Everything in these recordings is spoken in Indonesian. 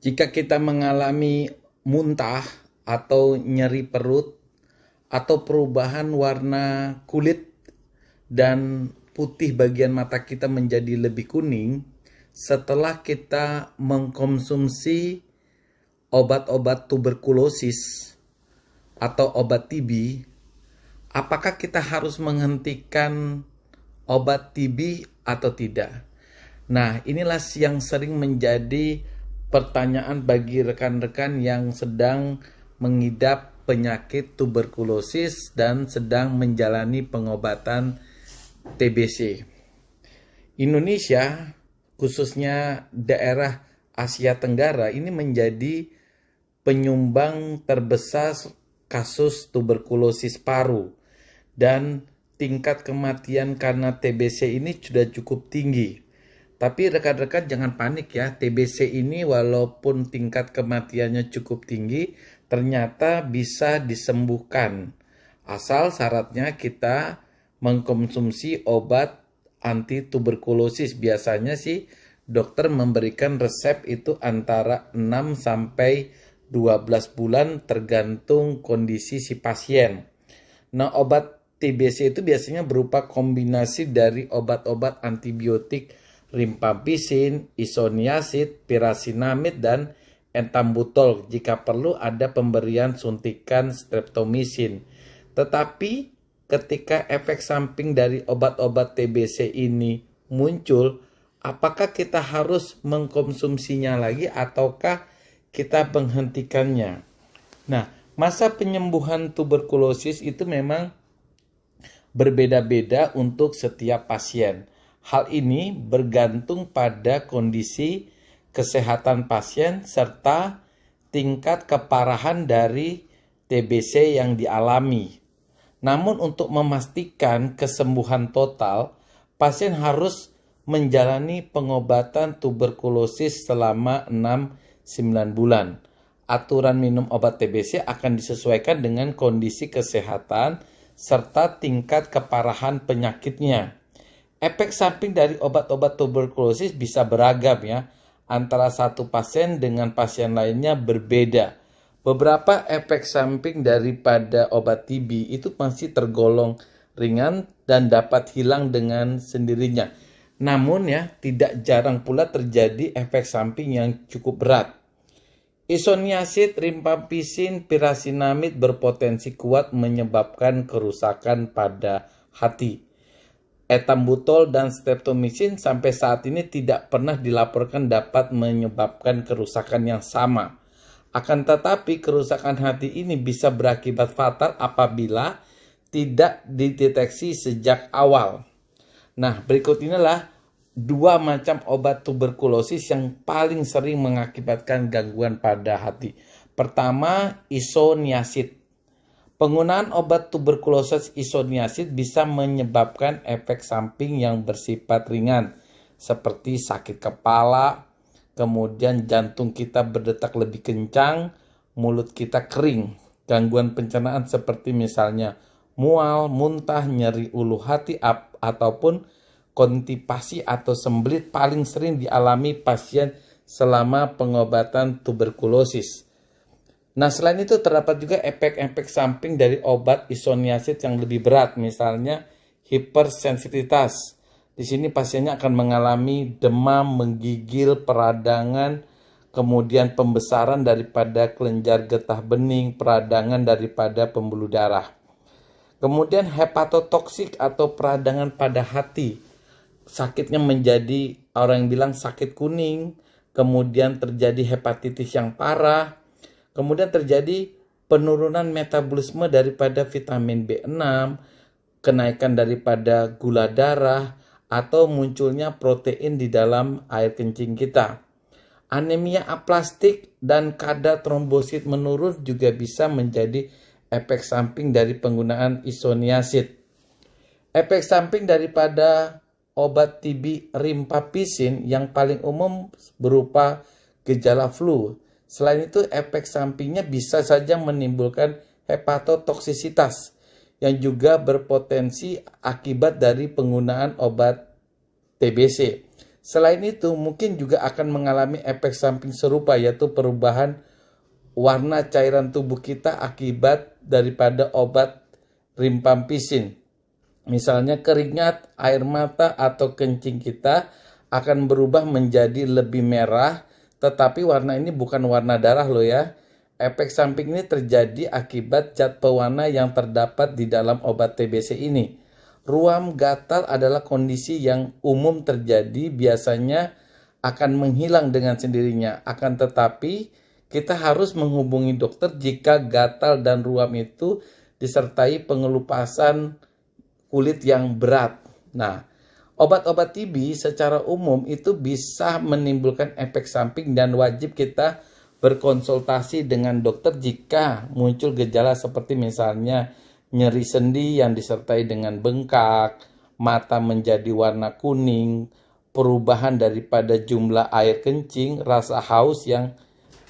Jika kita mengalami muntah atau nyeri perut atau perubahan warna kulit dan putih bagian mata kita menjadi lebih kuning setelah kita mengkonsumsi obat-obat tuberkulosis atau obat TB, apakah kita harus menghentikan obat TB atau tidak? Nah, inilah yang sering menjadi pertanyaan bagi rekan-rekan yang sedang mengidap penyakit tuberkulosis dan sedang menjalani pengobatan TBC. Indonesia, khususnya daerah Asia Tenggara, ini menjadi penyumbang terbesar kasus tuberkulosis paru, dan tingkat kematian karena TBC ini sudah cukup tinggi. Tapi rekan-rekan jangan panik ya, TBC ini walaupun tingkat kematiannya cukup tinggi, ternyata bisa disembuhkan. Asal syaratnya kita mengkonsumsi obat anti tuberkulosis. Biasanya sih dokter memberikan resep itu antara 6 sampai 12 bulan tergantung kondisi si pasien. Nah, obat TBC itu biasanya berupa kombinasi dari obat-obat antibiotik rifampicin, isoniazid, pirasinamid, dan ethambutol. Jika perlu ada pemberian suntikan streptomycin. Tetapi ketika efek samping dari obat-obat TBC ini muncul, apakah kita harus mengkonsumsinya lagi ataukah kita menghentikannya? Nah, masa penyembuhan tuberkulosis itu memang berbeda-beda untuk setiap pasien. Hal ini bergantung pada kondisi kesehatan pasien serta tingkat keparahan dari TBC yang dialami. Namun untuk memastikan kesembuhan total, pasien harus menjalani pengobatan tuberkulosis selama 6-9 bulan. Aturan minum obat TBC akan disesuaikan dengan kondisi kesehatan serta tingkat keparahan penyakitnya. Efek samping dari obat-obat tuberkulosis bisa beragam ya, antara satu pasien dengan pasien lainnya berbeda. Beberapa efek samping daripada obat TB itu masih tergolong ringan dan dapat hilang dengan sendirinya. Namun ya, tidak jarang pula terjadi efek samping yang cukup berat. Isoniazid, rifampicin, pirasinamid berpotensi kuat menyebabkan kerusakan pada hati. Ethambutol dan streptomycin sampai saat ini tidak pernah dilaporkan dapat menyebabkan kerusakan yang sama. Akan tetapi kerusakan hati ini bisa berakibat fatal apabila tidak dideteksi sejak awal. Nah, berikut inilah dua macam obat tuberkulosis yang paling sering mengakibatkan gangguan pada hati. Pertama, isoniazid. Penggunaan obat tuberkulosis isoniazid bisa menyebabkan efek samping yang bersifat ringan, seperti sakit kepala, kemudian jantung kita berdetak lebih kencang, mulut kita kering, gangguan pencernaan seperti misalnya mual, muntah, nyeri ulu hati, ataupun konstipasi atau sembelit paling sering dialami pasien selama pengobatan tuberkulosis. Nah, selain itu terdapat juga efek-efek samping dari obat isoniazid yang lebih berat, misalnya hipersensitivitas. Di sini pasiennya akan mengalami demam, menggigil, peradangan, kemudian pembesaran daripada kelenjar getah bening, peradangan daripada pembuluh darah. Kemudian hepatotoksik atau peradangan pada hati. Sakitnya menjadi, orang yang bilang sakit kuning, kemudian terjadi hepatitis yang parah, kemudian terjadi penurunan metabolisme daripada vitamin B6, kenaikan daripada gula darah, atau munculnya protein di dalam air kencing kita. Anemia aplastik dan kadar trombosit menurun juga bisa menjadi efek samping dari penggunaan isoniazid. Efek samping daripada obat TB rifampicin yang paling umum berupa gejala flu. Selain itu, efek sampingnya bisa saja menimbulkan hepatotoksisitas yang juga berpotensi akibat dari penggunaan obat TBC. Selain itu, mungkin juga akan mengalami efek samping serupa, yaitu perubahan warna cairan tubuh kita akibat daripada obat rimpampisin. Misalnya keringat, air mata, atau kencing kita akan berubah menjadi lebih merah, tetapi warna ini bukan warna darah loh ya. Efek samping ini terjadi akibat zat pewarna yang terdapat di dalam obat TBC ini. Ruam gatal adalah kondisi yang umum terjadi, biasanya akan menghilang dengan sendirinya. Akan tetapi, kita harus menghubungi dokter jika gatal dan ruam itu disertai pengelupasan kulit yang berat. Nah, obat-obat TB secara umum itu bisa menimbulkan efek samping dan wajib kita berkonsultasi dengan dokter jika muncul gejala seperti misalnya nyeri sendi yang disertai dengan bengkak, mata menjadi warna kuning, perubahan daripada jumlah air kencing, rasa haus yang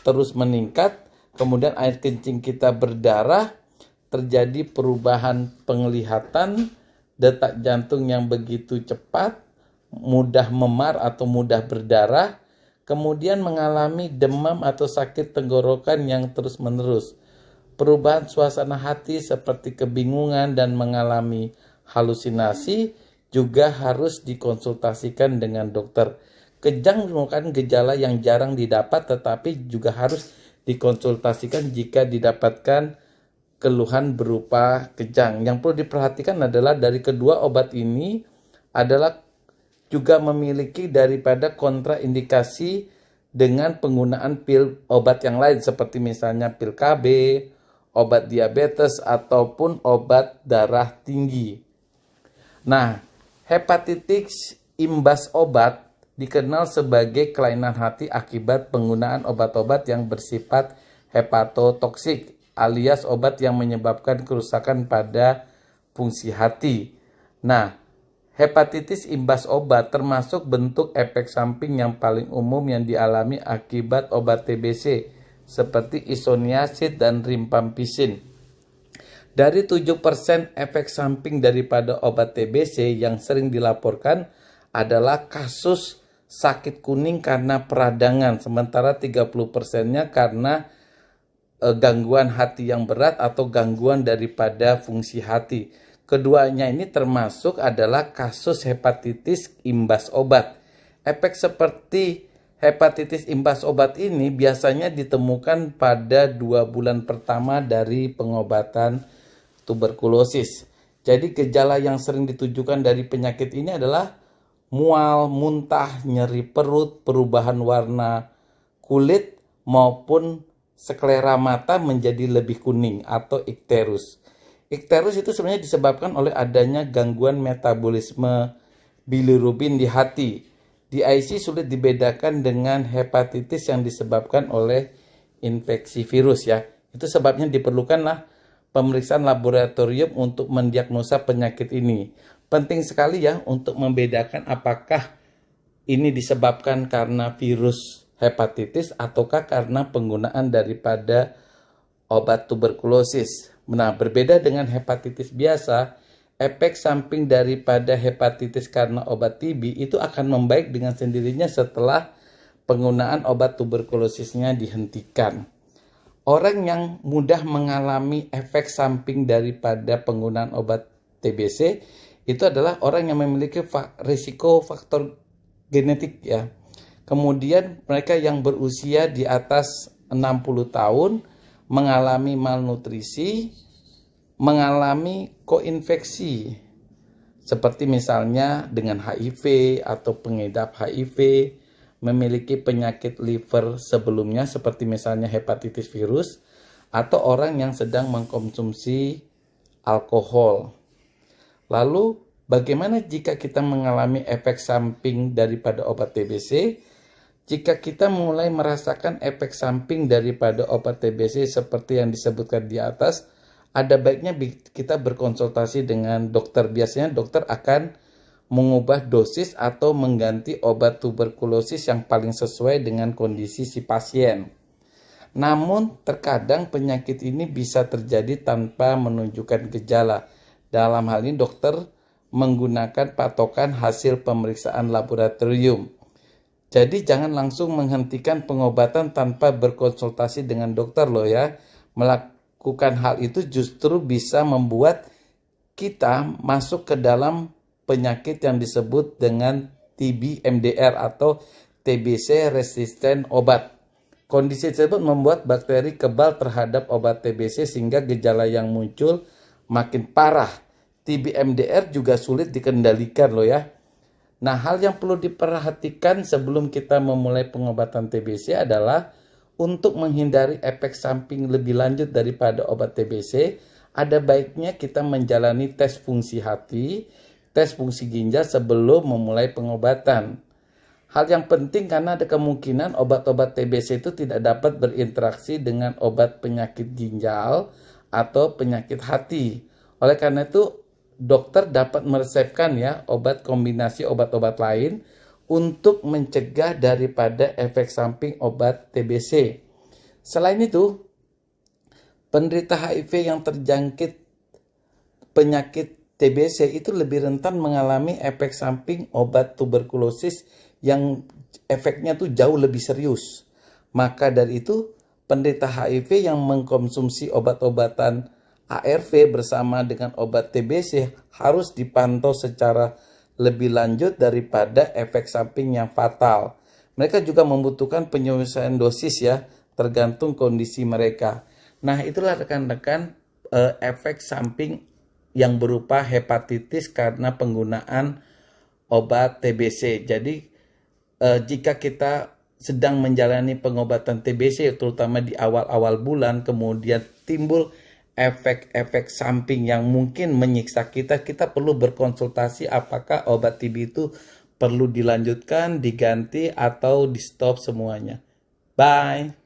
terus meningkat, kemudian air kencing kita berdarah, terjadi perubahan penglihatan, detak jantung yang begitu cepat, mudah memar atau mudah berdarah, kemudian mengalami demam atau sakit tenggorokan yang terus-menerus. Perubahan suasana hati seperti kebingungan dan mengalami halusinasi juga harus dikonsultasikan dengan dokter. Kejang merupakan gejala yang jarang didapat tetapi juga harus dikonsultasikan jika didapatkan keluhan berupa kejang. Yang perlu diperhatikan adalah dari kedua obat ini adalah juga memiliki daripada kontraindikasi dengan penggunaan pil obat yang lain seperti misalnya pil KB, obat diabetes, ataupun obat darah tinggi. Nah, hepatitis imbas obat dikenal sebagai kelainan hati akibat penggunaan obat-obat yang bersifat hepatotoksik, alias obat yang menyebabkan kerusakan pada fungsi hati. Nah, hepatitis imbas obat termasuk bentuk efek samping yang paling umum yang dialami akibat obat TBC seperti isoniazid dan rimpampisin. Dari 7% efek samping daripada obat TBC yang sering dilaporkan adalah kasus sakit kuning karena peradangan, sementara 30%-nya karena gangguan hati yang berat atau gangguan daripada fungsi hati. Keduanya ini termasuk adalah kasus hepatitis imbas obat. Efek seperti hepatitis imbas obat ini biasanya ditemukan pada 2 bulan pertama dari pengobatan tuberkulosis. Jadi gejala yang sering ditujukan dari penyakit ini adalah mual, muntah, nyeri perut, perubahan warna kulit maupun sklera mata menjadi lebih kuning atau ikterus. Ikterus itu sebenarnya disebabkan oleh adanya gangguan metabolisme bilirubin di hati. Di IC sulit dibedakan dengan hepatitis yang disebabkan oleh infeksi virus ya. Itu sebabnya diperlukanlah pemeriksaan laboratorium untuk mendiagnosa penyakit ini. Penting sekali ya untuk membedakan apakah ini disebabkan karena virus hepatitis ataukah karena penggunaan daripada obat tuberkulosis. Nah, berbeda dengan hepatitis biasa, efek samping daripada hepatitis karena obat TB itu akan membaik dengan sendirinya setelah penggunaan obat tuberkulosisnya dihentikan. Orang yang mudah mengalami efek samping daripada penggunaan obat TBC itu adalah orang yang memiliki risiko faktor genetik ya. Kemudian mereka yang berusia di atas 60 tahun mengalami malnutrisi, mengalami koinfeksi seperti misalnya dengan HIV atau pengidap HIV, memiliki penyakit liver sebelumnya seperti misalnya hepatitis virus, atau orang yang sedang mengkonsumsi alkohol. Lalu bagaimana jika kita mengalami efek samping daripada obat TBC? Jika kita mulai merasakan efek samping daripada obat TBC seperti yang disebutkan di atas, ada baiknya kita berkonsultasi dengan dokter. Biasanya dokter akan mengubah dosis atau mengganti obat tuberkulosis yang paling sesuai dengan kondisi si pasien. Namun terkadang penyakit ini bisa terjadi tanpa menunjukkan gejala. Dalam hal ini dokter menggunakan patokan hasil pemeriksaan laboratorium. Jadi jangan langsung menghentikan pengobatan tanpa berkonsultasi dengan dokter loh ya. Melakukan hal itu justru bisa membuat kita masuk ke dalam penyakit yang disebut dengan TB MDR atau TBC resisten obat. Kondisi tersebut membuat bakteri kebal terhadap obat TBC sehingga gejala yang muncul makin parah. TB MDR juga sulit dikendalikan loh ya. Nah, hal yang perlu diperhatikan sebelum kita memulai pengobatan TBC adalah untuk menghindari efek samping lebih lanjut daripada obat TBC, ada baiknya kita menjalani tes fungsi hati, tes fungsi ginjal sebelum memulai pengobatan. Hal yang penting karena ada kemungkinan obat-obat TBC itu tidak dapat berinteraksi dengan obat penyakit ginjal atau penyakit hati. Oleh karena itu, dokter dapat meresepkan ya obat kombinasi obat-obat lain untuk mencegah daripada efek samping obat TBC. Selain itu, penderita HIV yang terjangkit penyakit TBC itu lebih rentan mengalami efek samping obat tuberkulosis yang efeknya tuh jauh lebih serius. Maka dari itu, penderita HIV yang mengkonsumsi obat-obatan ARV bersama dengan obat TBC harus dipantau secara lebih lanjut daripada efek samping yang fatal. Mereka juga membutuhkan penyesuaian dosis ya, tergantung kondisi mereka. Nah, itulah rekan-rekan efek samping yang berupa hepatitis karena penggunaan obat TBC. Jadi, jika kita sedang menjalani pengobatan TBC, terutama di awal-awal bulan, kemudian timbul efek-efek samping yang mungkin menyiksa kita, kita perlu berkonsultasi apakah obat TB itu perlu dilanjutkan, diganti, atau di stop semuanya. Bye!